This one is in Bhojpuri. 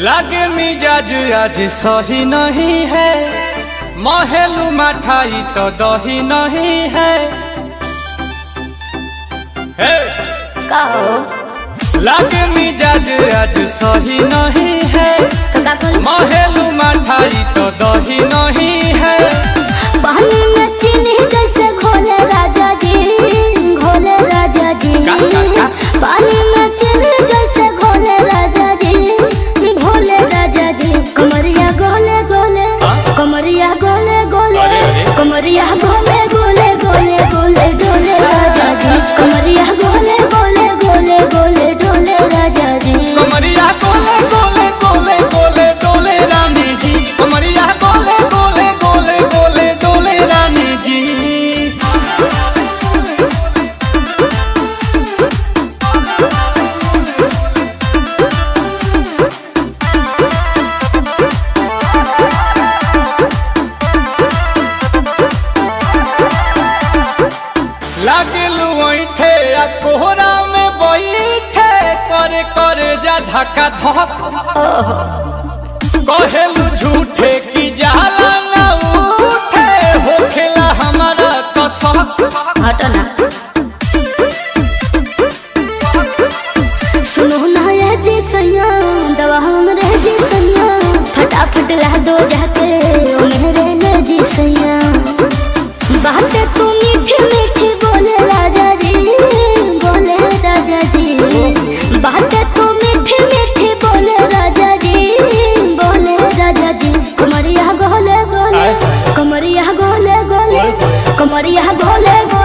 लागे मिजाज आज सही नहीं है, महलू मठाई तो दही नहीं है। लागे मिजाज आज सही नहीं है, महलू मठाई तो दही नहीं है। पानी में चीनी जैसे घोले राजा जी, घोले राजा जी। पानी में चीनी जैसे घोले राजा जी, घोले राजा जी। कमरिया गोले गोले, कमरिया गोले गोले, कमरिया गोले गोले गोले गोले डोले राजा जी। कमरिया गोले गोले गोले गोले डोले राजा जी। कमरिया गोले गोले गोले गोले डोले रानी जी। कमरिया गोले गोले गोले गोले डोले रानी जी। लागलू ऐठे आ कोहरा में बैठे, करे करे जा धक्का धक। कहेलू झूठे की जाला ना उठे, होखेला हमारा तो शक। हटो ना, सुनो ना ये जी सैया, दवा हमरे जी सैया। फटाफट ला दो जाके ओ मेरे ले जी सैया। बातें तू मीठी मीठी बोले राजा जी, बोले राजा जी। बातें तू मीठी मीठी बोले राजा जी, बोले राजा जी। कमरिया गोले गोले, कमरिया गोले गोले, कमरिया गोले गोले।